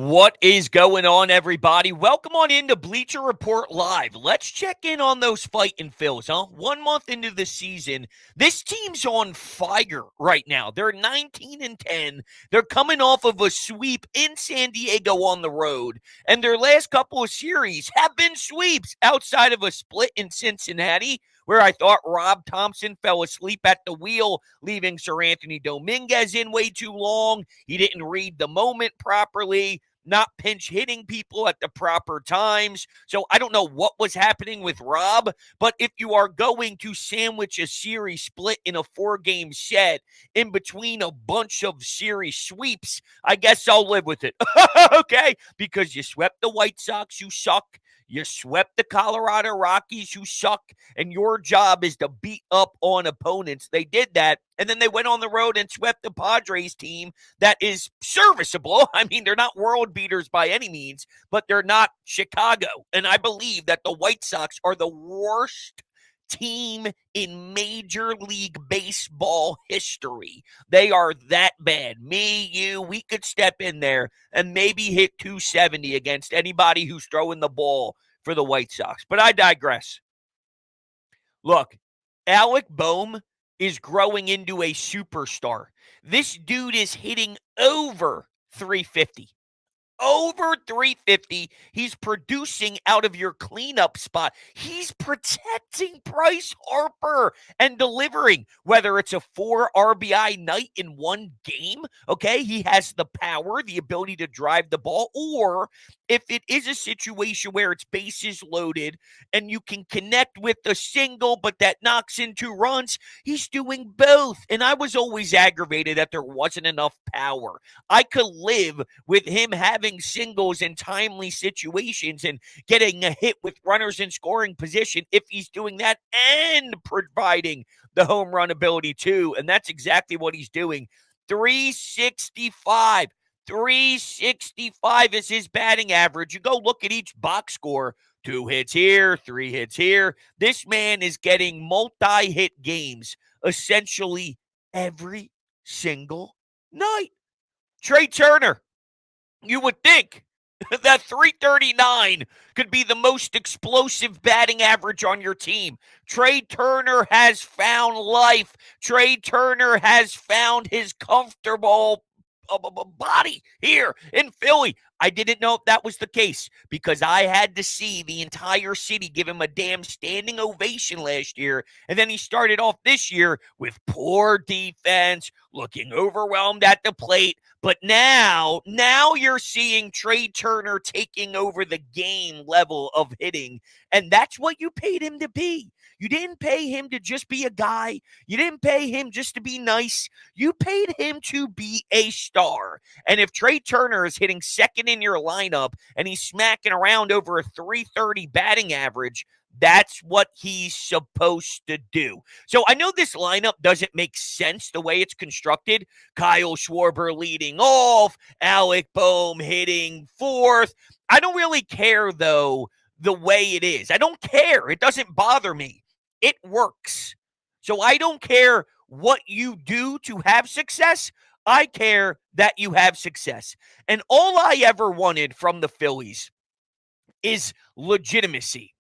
What is going on, everybody? Welcome on into Bleacher Report Live. Let's check in on those fighting Phils, huh? 1 month into the season, this team's on fire right now. They're 19-10. They're coming off of a sweep in San Diego on the road, and their last couple of series have been sweeps outside of a split in Cincinnati, where I thought Rob Thompson fell asleep at the wheel, leaving Sir Anthony Dominguez in way too long. He didn't read the moment properly, not pinch hitting people at the proper times. So I don't know what was happening with Rob, but if you are going to sandwich a series split in a 4-game set in between a bunch of series sweeps, I guess I'll live with it. Okay? Because you swept the White Sox, who suck. You swept the Colorado Rockies, who suck, and your job is to beat up on opponents. They did that, and then they went on the road and swept the Padres team that is serviceable. I mean, they're not world beaters by any means, but they're not Chicago. And I believe that the White Sox are the worst team in Major League Baseball history. They are that bad. Me, you, we could step in there and maybe hit 270 against anybody who's throwing the ball for the White Sox. But I digress. Look, Alec Bohm is growing into a superstar. This dude is hitting over 350. Over 350. He's producing out of your cleanup spot. He's protecting Bryce Harper and delivering, whether it's a 4 RBI night in one game, okay? He has the power, the ability to drive the ball, or if it is a situation where it's bases loaded and you can connect with a single, but that knocks in 2 runs, he's doing both. And I was always aggravated that there wasn't enough power. I could live with him having singles in timely situations and getting a hit with runners in scoring position if he's doing that and providing the home run ability too. And that's exactly what he's doing. 365. 365 is his batting average. You go look at each box score. 2 hits here, 3 hits here. This man is getting multi-hit games essentially every single night. Trea Turner, you would think that 339 could be the most explosive batting average on your team. Trea Turner has found life. Trea Turner has found his comfortable body here in Philly. I didn't know if that was the case because I had to see the entire city give him a damn standing ovation last year. And then he started off this year with poor defense, looking overwhelmed at the plate. But now you're seeing Trea Turner taking over the game level of hitting. And that's what you paid him to be. You didn't pay him to just be a guy. You didn't pay him just to be nice. You paid him to be a star. And if Trea Turner is hitting second in your lineup and he's smacking around over a 330 batting average, that's what he's supposed to do. So I know this lineup doesn't make sense the way it's constructed. Kyle Schwarber leading off, Alec Bohm hitting fourth. I don't really care, though, the way it is. I don't care. It doesn't bother me. It works. So I don't care what you do to have success. I care that you have success. And all I ever wanted from the Phillies is legitimacy.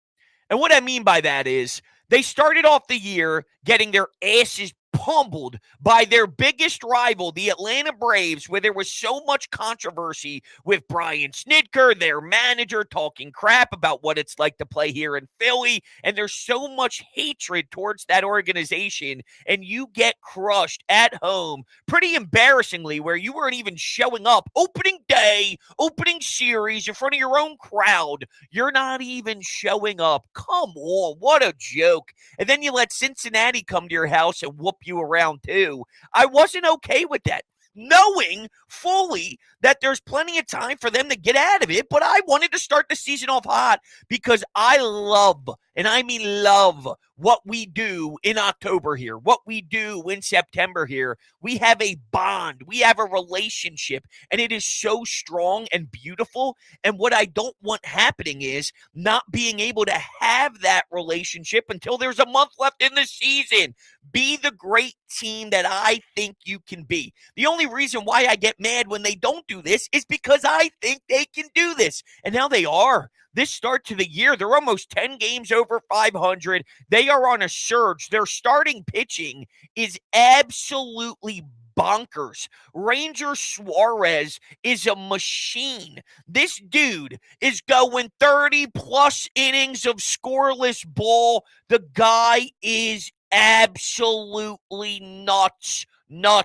And what I mean by that is they started off the year getting their asses pummeled by their biggest rival, the Atlanta Braves, where there was so much controversy with Brian Snitker, their manager, talking crap about what it's like to play here in Philly. And there's so much hatred towards that organization. And you get crushed at home pretty embarrassingly, where you weren't even showing up opening day, opening series in front of your own crowd. You're not even showing up. Come on, what a joke. And then you let Cincinnati come to your house and whoop you around too. I wasn't okay with that, knowing fully that there's plenty of time for them to get out of it, but I wanted to start the season off hot because I love, and I mean love, what we do in October here, what we do in September here. We have a bond, we have a relationship, and it is so strong and beautiful. And what I don't want happening is not being able to have that relationship until there's a month left in the season. Be the great team that I think you can be. The only reason why I get mad when they don't do this is because I think they can do this. And now they are. This start to the year, they're almost 10 games over 500. They are on a surge. Their starting pitching is absolutely bonkers. Ranger Suarez is a machine. This dude is going 30-plus innings of scoreless ball. The guy is absolutely nuts.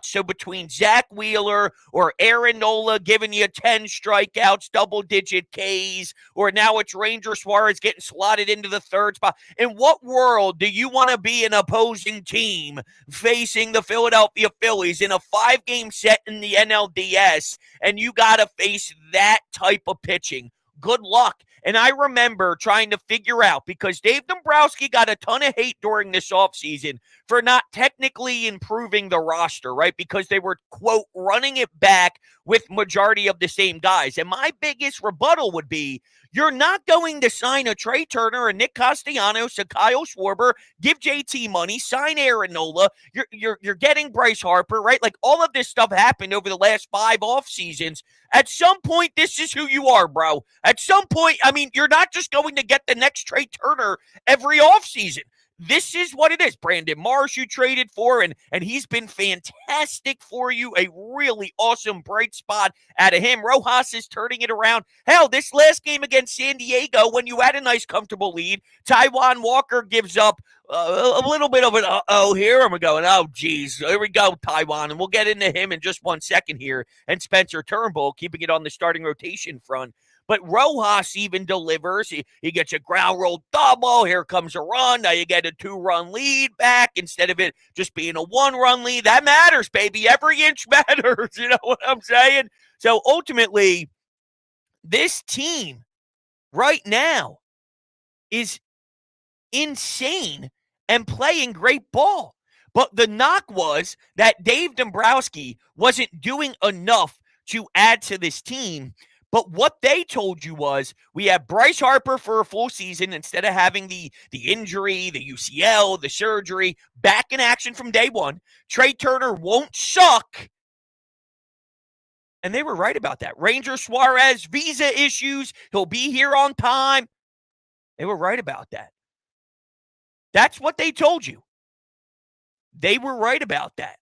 So between Zach Wheeler or Aaron Nola giving you 10 strikeouts, double-digit Ks, or now it's Ranger Suarez getting slotted into the third spot, in what world do you want to be an opposing team facing the Philadelphia Phillies in a 5-game set in the NLDS, and you got to face that type of pitching? Good luck. And I remember trying to figure out, because Dave Dombrowski got a ton of hate during this offseason for not technically improving the roster, right? Because they were, quote, running it back with majority of the same guys. And my biggest rebuttal would be, you're not going to sign a Trea Turner, a Nick Castellanos, a Kyle Schwarber, give JT money, sign Aaron Nola. You're getting Bryce Harper, right? Like, all of this stuff happened over the last 5 off seasons. At some point, this is who you are, bro. At some point, I mean, you're not just going to get the next Trea Turner every offseason. This is what it is. Brandon Marsh you traded for, and he's been fantastic for you. A really awesome bright spot out of him. Rojas is turning it around. Hell, this last game against San Diego, when you had a nice, comfortable lead, Taijuan Walker gives up a little bit of an uh-oh here. And we're going, oh, geez, here we go, Taijuan. And we'll get into him in just 1 second here. And Spencer Turnbull keeping it on the starting rotation front. But Rojas even delivers. He gets a ground roll double. Here comes a run. Now you get a 2-run lead back instead of it just being a 1-run lead. That matters, baby. Every inch matters. You know what I'm saying? So ultimately, this team right now is insane and playing great ball. But the knock was that Dave Dombrowski wasn't doing enough to add to this team. But what they told you was, we have Bryce Harper for a full season instead of having the injury, the UCL, the surgery, back in action from day one. Trea Turner won't suck. And they were right about that. Ranger Suarez, visa issues. He'll be here on time. They were right about that. That's what they told you. They were right about that.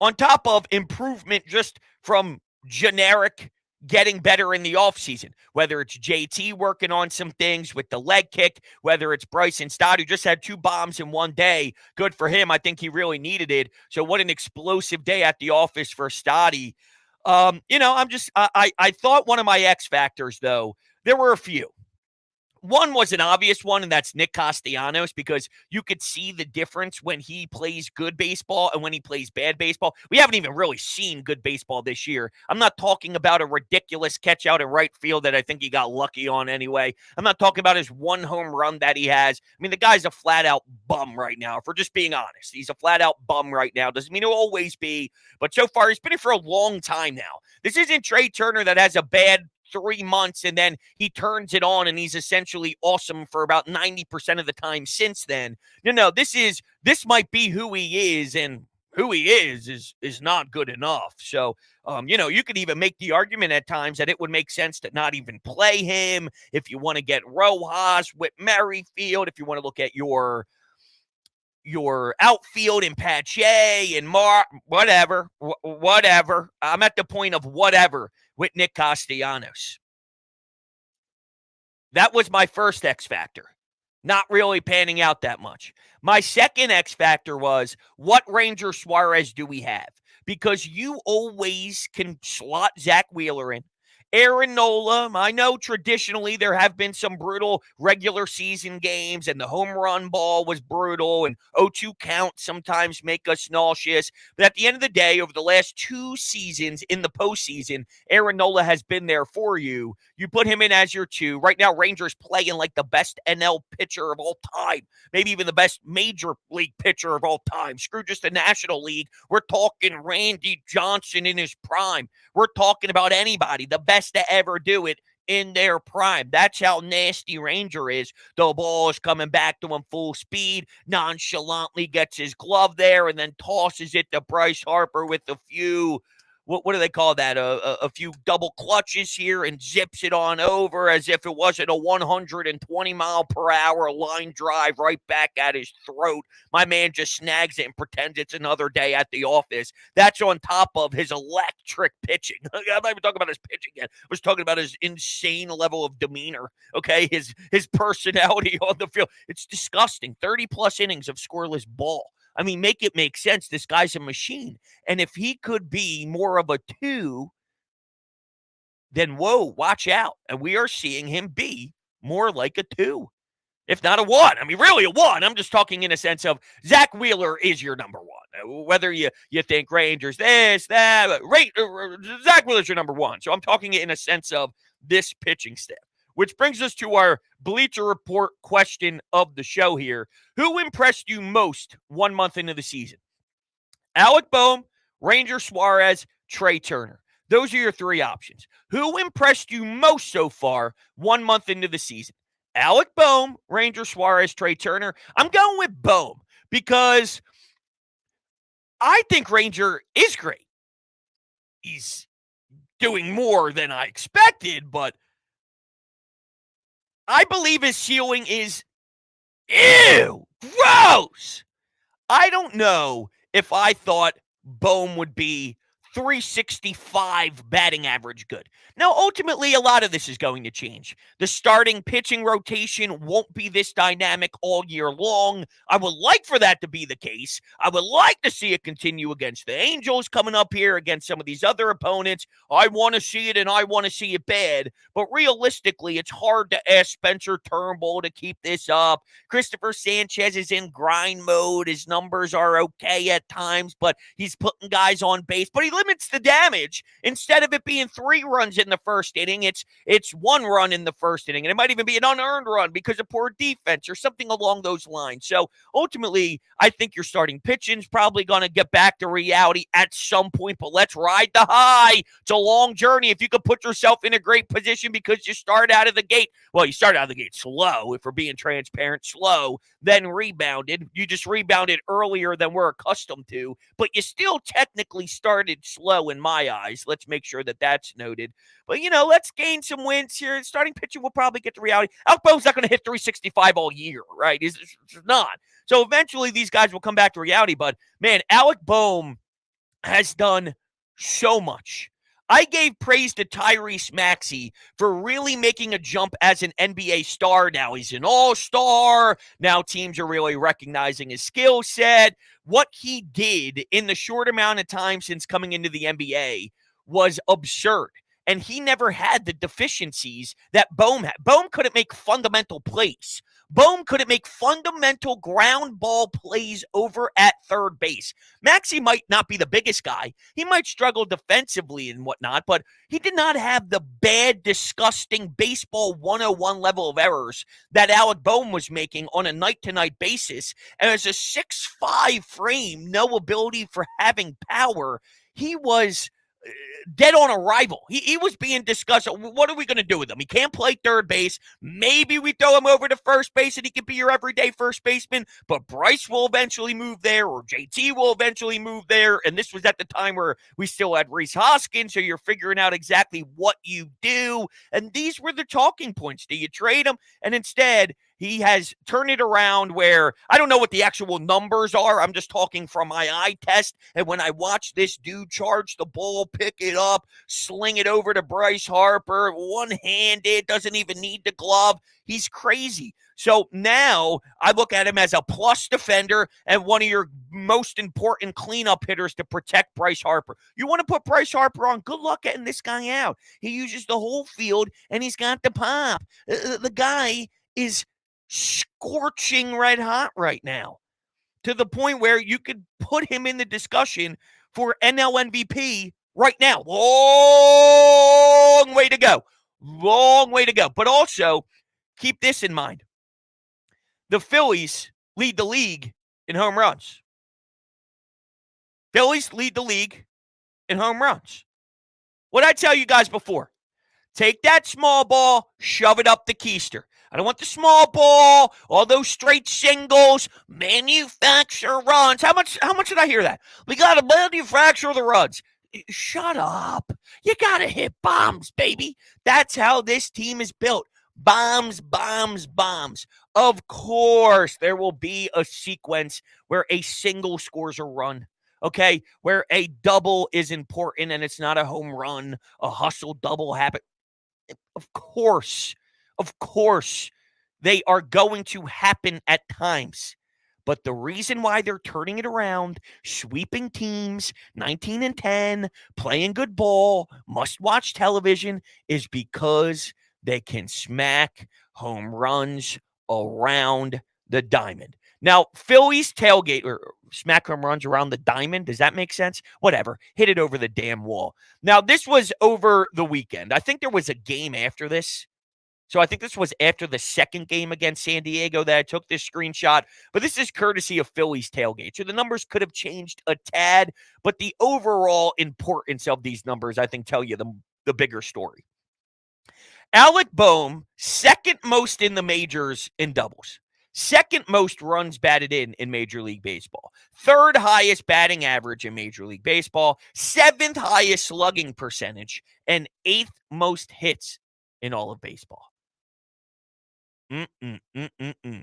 On top of improvement just from generic getting better in the offseason, whether it's JT working on some things with the leg kick, whether it's Bryson Stott, who just had 2 bombs in one day. Good for him. I think he really needed it. So what an explosive day at the office for Stotty. I thought one of my X factors, though, there were a few. One was an obvious one, and that's Nick Castellanos, because you could see the difference when he plays good baseball and when he plays bad baseball. We haven't even really seen good baseball this year. I'm not talking about a ridiculous catch out in right field that I think he got lucky on anyway. I'm not talking about his 1 home run that he has. I mean, the guy's a flat-out bum right now, if we're just being honest. He's a flat-out bum right now. Doesn't mean he'll always be, but so far he's been here for a long time now. This isn't Trea Turner that has a bad 3 months and then he turns it on and he's essentially awesome for about 90% of the time since then. No, this might be who he is, and who he is not good enough. So, you could even make the argument at times that it would make sense to not even play him if you want to get Rojas, Whit Merrifield, if you want to look at your outfield and Pache and whatever. I'm at the point of whatever with Nick Castellanos. That was my first X factor. Not really panning out that much. My second X factor was, what Ranger Suarez do we have? Because you always can slot Zach Wheeler in, Aaron Nola, I know traditionally there have been some brutal regular season games, and the home run ball was brutal, and 0-2 counts sometimes make us nauseous. But at the end of the day, over the last 2 seasons in the postseason, Aaron Nola has been there for you. You put him in as your 2. Right now, Rangers playing like the best NL pitcher of all time, maybe even the best major league pitcher of all time. Screw just the National League. We're talking Randy Johnson in his prime. We're talking about anybody, the best to ever do it in their prime. That's how nasty Ranger is. The ball is coming back to him full speed, nonchalantly gets his glove there, and then tosses it to Bryce Harper with a few, what do they call that? A few double clutches here, and zips it on over as if it wasn't a 120-mile-per-hour line drive right back at his throat. My man just snags it and pretends it's another day at the office. That's on top of his electric pitching. I'm not even talking about his pitching yet. I was talking about his insane level of demeanor, okay? His personality on the field. It's disgusting. 30-plus innings of scoreless ball. I mean, make it make sense. This guy's a machine. And if he could be more of a 2, then whoa, watch out. And we are seeing him be more like a 2, if not a 1. I mean, really a 1. I'm just talking in a sense of Zach Wheeler is your number 1. Whether you think Rangers this, that, Zach Wheeler's your number 1. So I'm talking in a sense of this pitching staff. Which brings us to our Bleacher Report question of the show here. Who impressed you most 1 month into the season? Alec Bohm, Ranger Suarez, Trea Turner. Those are your 3 options. Who impressed you most so far 1 month into the season? Alec Bohm, Ranger Suarez, Trea Turner. I'm going with Bohm because I think Ranger is great. He's doing more than I expected, but I believe his ceiling is, ew, gross. I don't know if I thought Bohm would be 365 batting average good. Now, ultimately, a lot of this is going to change. The starting pitching rotation won't be this dynamic all year long. I would like for that to be the case. I would like to see it continue against the Angels coming up here, against some of these other opponents. I want to see it, and I want to see it bad. But realistically, it's hard to ask Spencer Turnbull to keep this up. Christopher Sanchez is in grind mode. His numbers are okay at times, but he's putting guys on base. But he limits the damage. Instead of it being 3 runs in the first inning, it's 1 run in the first inning, and it might even be an unearned run because of poor defense or something along those lines. So ultimately, I think your starting pitching's probably going to get back to reality at some point, but let's ride the high. It's a long journey. If you could put yourself in a great position because you start out of the gate, well, you start out of the gate slow, if we're being transparent, slow, then rebounded. You just rebounded earlier than we're accustomed to, but you still technically started slow in my eyes. Let's make sure that that's noted. But, let's gain some wins here. Starting pitching will probably get to reality. Alec Bohm's not going to hit 365 all year, right? It's not. So eventually these guys will come back to reality. But, man, Alec Bohm has done so much. I gave praise to Tyrese Maxey for really making a jump as an NBA star. Now he's an all-star. Now teams are really recognizing his skill set. What he did in the short amount of time since coming into the NBA was absurd. And he never had the deficiencies that Bohm had. Bohm couldn't make fundamental plays. Bohm couldn't make fundamental ground ball plays over at third base. Maxey might not be the biggest guy. He might struggle defensively and whatnot, but he did not have the bad, disgusting baseball 101 level of errors that Alec Bohm was making on a night-to-night basis. And as a 6'5" frame, no ability for having power, he was dead on arrival. He was being discussed. What are we going to do with him? He can't play third base. Maybe we throw him over to first base and he can be your everyday first baseman, but Bryce will eventually move there, or JT will eventually move there. And this was at the time where we still had Rhys Hoskins, so you're figuring out exactly what you do. And these were the talking points. Do you trade him? And instead, He has turned it around where I don't know what the actual numbers are. I'm just talking from my eye test. And when I watch this dude charge the ball, pick it up, sling it over to Bryce Harper, one-handed, doesn't even need the glove. He's crazy. So now I look at him as a plus defender and one of your most important cleanup hitters to protect Bryce Harper. You want to put Bryce Harper on, good luck getting this guy out. He uses the whole field, and he's got the pop. The guy is scorching red hot right now to the point where you could put him in the discussion for NL MVP right now. Long way to go. Long way to go. But also, keep this in mind. The Phillies lead the league in home runs. Phillies lead the league in home runs. What I tell you guys before, take that small ball, shove it up the keister. I don't want the small ball, all those straight singles, manufacture runs. How much did I hear that? We got to manufacture the runs. Shut up. You got to hit bombs, baby. That's how this team is built. Bombs, bombs, bombs. Of course, there will be a sequence where a single scores a run, okay? Where a double is important and it's not a home run, a hustle double happen. Of course, they are going to happen at times. But the reason why they're turning it around, sweeping teams, 19-10, playing good ball, must-watch television, is because they can smack home runs around the diamond. Now, Phillies tailgate or smack home runs around the diamond. Does that make sense? Whatever. Hit it over the damn wall. Now, this was over the weekend. I think there was a game after this. So I think this was after the second game against San Diego that I took this screenshot. But this is courtesy of Phillies tailgate. So the numbers could have changed a tad. But the overall importance of these numbers, I think, tell you the bigger story. Alec Bohm, second most in the majors in doubles. Second most runs batted in Major League Baseball. Third highest batting average in Major League Baseball. Seventh highest slugging percentage. And eighth most hits in all of baseball.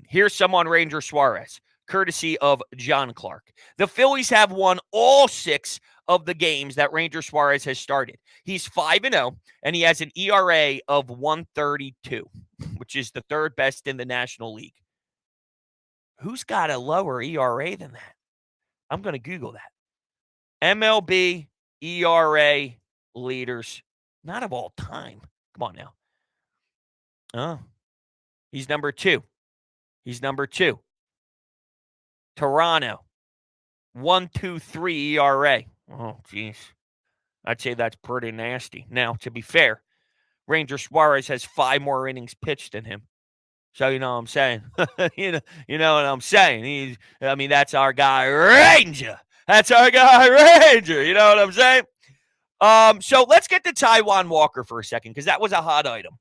Here's some on Ranger Suarez, courtesy of John Clark. The Phillies have won all 6 of the games that Ranger Suarez has started. He's 5-0, and he has an ERA of 1.32, which is the third best in the National League. Who's got a lower ERA than that? I'm going to Google that. MLB ERA leaders, not of all time. Come on now. Oh, he's number 2. Toronto, 1.23 ERA. Oh, geez. I'd say that's pretty nasty. Now, to be fair, Ranger Suarez has 5 more innings pitched than him. So, you know what I'm saying? you know what I'm saying? That's our guy, Ranger. That's our guy, Ranger. You know what I'm saying? So let's get to Taijuan Walker for a second, because that was a hot item.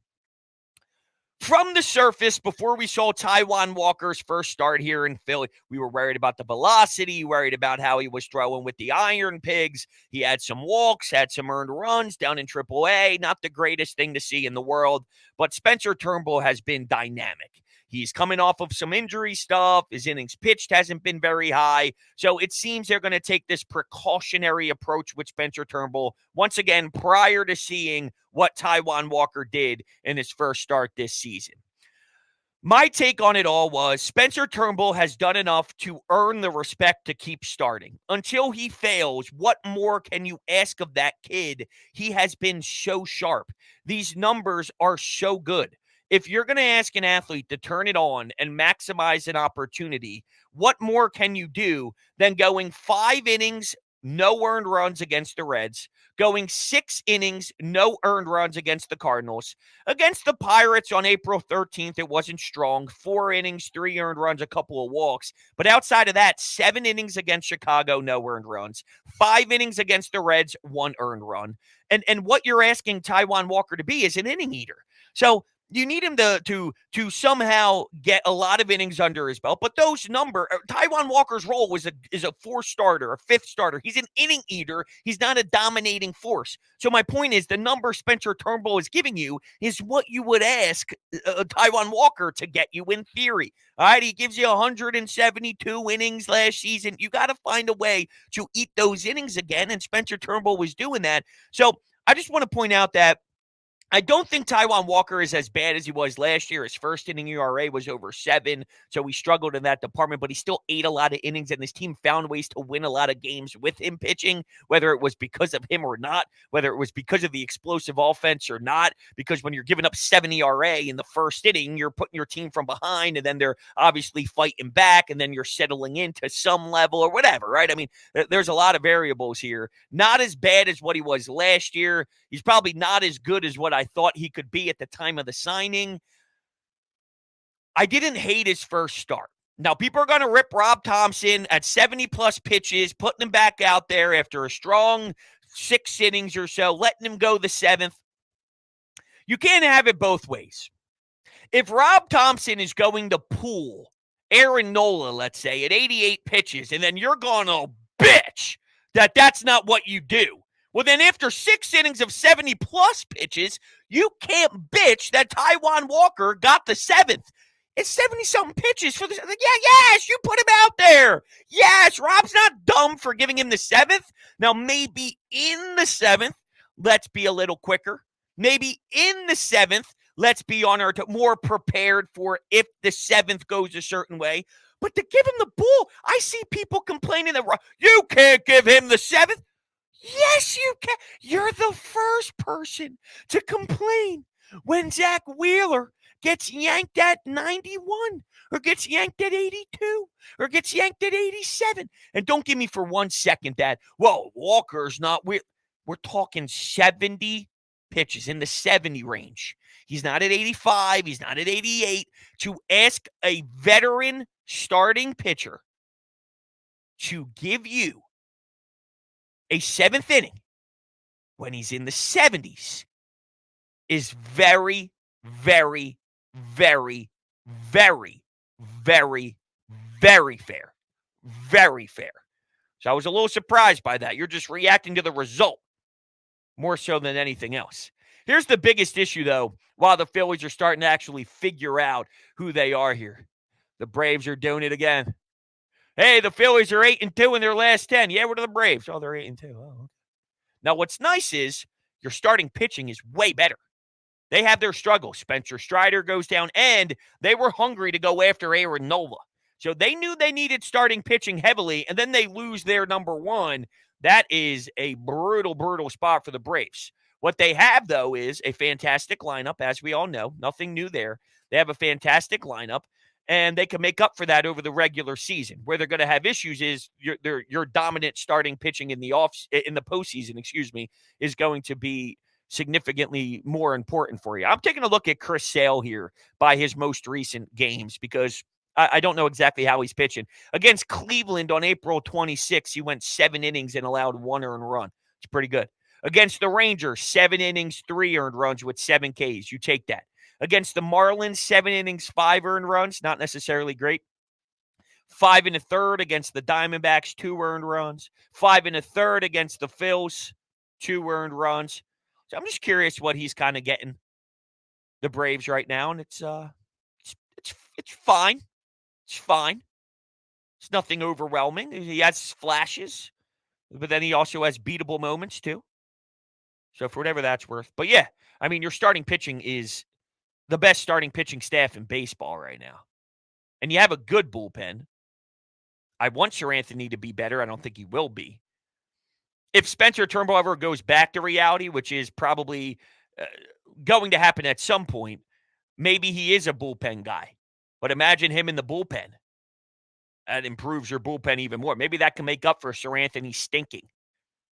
From the surface, before we saw Taijuan Walker's first start here in Philly, we were worried about the velocity, worried about how he was throwing with the Iron Pigs. He had some walks, had some earned runs down in AAA. Not the greatest thing to see in the world, but Spencer Turnbull has been dynamic. He's coming off of some injury stuff. His innings pitched hasn't been very high. So it seems they're going to take this precautionary approach with Spencer Turnbull once again prior to seeing what Taijuan Walker did in his first start this season. My take on it all was Spencer Turnbull has done enough to earn the respect to keep starting. Until he fails, what more can you ask of that kid? He has been so sharp. These numbers are so good. If you're going to ask an athlete to turn it on and maximize an opportunity, what more can you do than going 5 innings, no earned runs against the Reds, going 6 innings, no earned runs against the Cardinals. Against the Pirates on April 13th, it wasn't strong. 4 innings, 3 earned runs, a couple of walks. But outside of that, 7 innings against Chicago, no earned runs. 5 innings against the Reds, 1 earned run. And what you're asking Taijuan Walker to be is an inning eater. So You need him to somehow get a lot of innings under his belt. But those Taijuan Walker's role is a fourth starter, a fifth starter. He's an inning eater. He's not a dominating force. So my point is, the number Spencer Turnbull is giving you is what you would ask Taijuan Walker to get you in theory. All right, he gives you 172 innings last season. You got to find a way to eat those innings again, and Spencer Turnbull was doing that. So I just want to point out that I don't think Taijuan Walker is as bad as he was last year. His first inning ERA was over 7, so he struggled in that department, but he still ate a lot of innings, and this team found ways to win a lot of games with him pitching, whether it was because of him or not, whether it was because of the explosive offense or not, because when you're giving up 7 ERA in the first inning, you're putting your team from behind, and then they're obviously fighting back, and then you're settling into some level or whatever, right? I mean, there's a lot of variables here. Not as bad as what he was last year. He's probably not as good as what I thought he could be at the time of the signing. I didn't hate his first start. Now, people are going to rip Rob Thompson at 70-plus pitches, putting him back out there after a strong 6 innings or so, letting him go the 7th. You can't have it both ways. If Rob Thompson is going to pull Aaron Nola, let's say, at 88 pitches, and then you're going to bitch that's not what you do, well, then after 6 innings of 70-plus pitches, you can't bitch that Taijuan Walker got the 7th. It's 70-something pitches for the... Yes, you put him out there. Yes, Rob's not dumb for giving him the 7th. Now, maybe in the 7th, let's be a little quicker. Maybe in the 7th, let's be on our more prepared for if the 7th goes a certain way. But to give him the bull, I see people complaining that you can't give him the 7th. Yes, you can. You're the first person to complain when Zach Wheeler gets yanked at 91 or gets yanked at 82 or gets yanked at 87. And don't give me for 1 second that, well, Walker's not weird. We're talking 70 pitches in the 70 range. He's not at 85. He's not at 88. To ask a veteran starting pitcher to give you a 7th inning when he's in the 70s is very, very, very, very, very, very fair. Very fair. So I was a little surprised by that. You're just reacting to the result more so than anything else. Here's the biggest issue, though, while the Phillies are starting to actually figure out who they are here. The Braves are doing it again. Hey, the Phillies are 8-2 in their last 10. Yeah, what are the Braves? Oh, they're 8-2. Oh, okay. Now, what's nice is your starting pitching is way better. They have their struggles. Spencer Strider goes down, and they were hungry to go after Aaron Nola. So they knew they needed starting pitching heavily, and then they lose their number 1. That is a brutal, brutal spot for the Braves. What they have, though, is a fantastic lineup, as we all know. Nothing new there. They have a fantastic lineup. And they can make up for that over the regular season. Where they're going to have issues is your dominant starting pitching in the postseason, is going to be significantly more important for you. I'm taking a look at Chris Sale here by his most recent games because I don't know exactly how he's pitching. Against Cleveland on April 26th, he went 7 innings and allowed 1 earned run. It's pretty good. Against the Rangers, 7 innings, 3 earned runs with 7 Ks. You take that. Against the Marlins, 7 innings, 5 earned runs. Not necessarily great. 5 1/3 against the Diamondbacks, 2 earned runs. 5 1/3 against the Phils, 2 earned runs. So I'm just curious what he's kind of getting the Braves right now, and it's fine. It's fine. It's nothing overwhelming. He has flashes, but then he also has beatable moments too. So for whatever that's worth. But yeah, I mean, your starting pitching is the best starting pitching staff in baseball right now. And you have a good bullpen. I want Sir Anthony to be better. I don't think he will be. If Spencer Turnbull ever goes back to reality, which is probably going to happen at some point, maybe he is a bullpen guy. But imagine him in the bullpen. That improves your bullpen even more. Maybe that can make up for Sir Anthony stinking.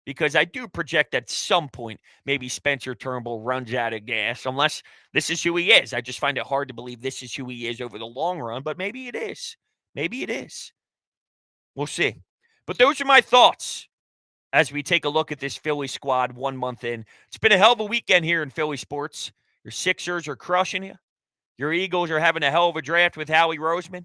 Because I do project at some point maybe Spencer Turnbull runs out of gas, unless this is who he is. I just find it hard to believe this is who he is over the long run, but maybe it is. Maybe it is. We'll see. But those are my thoughts as we take a look at this Philly squad 1 month in. It's been a hell of a weekend here in Philly sports. Your Sixers are crushing you. Your Eagles are having a hell of a draft with Howie Roseman.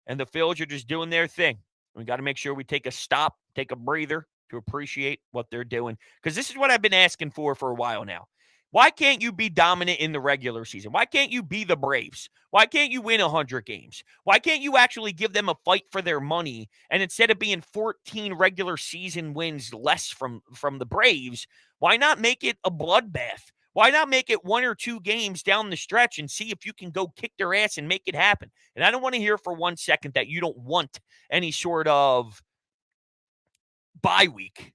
And the Phillies are just doing their thing. We got to make sure we take a stop, take a breather to appreciate what they're doing. Because this is what I've been asking for a while now. Why can't you be dominant in the regular season? Why can't you be the Braves? Why can't you win 100 games? Why can't you actually give them a fight for their money? And instead of being 14 regular season wins less from the Braves, why not make it a bloodbath? Why not make it 1 or 2 games down the stretch and see if you can go kick their ass and make it happen? And I don't want to hear for 1 second that you don't want any sort of bye week,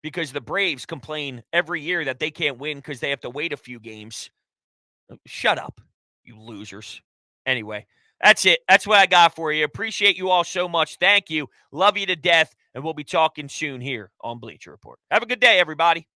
because the Braves complain every year that they can't win because they have to wait a few games. Shut up, you losers. Anyway, that's it. That's what I got for you. Appreciate you all so much. Thank you. Love you to death. And we'll be talking soon here on Bleacher Report. Have a good day, everybody.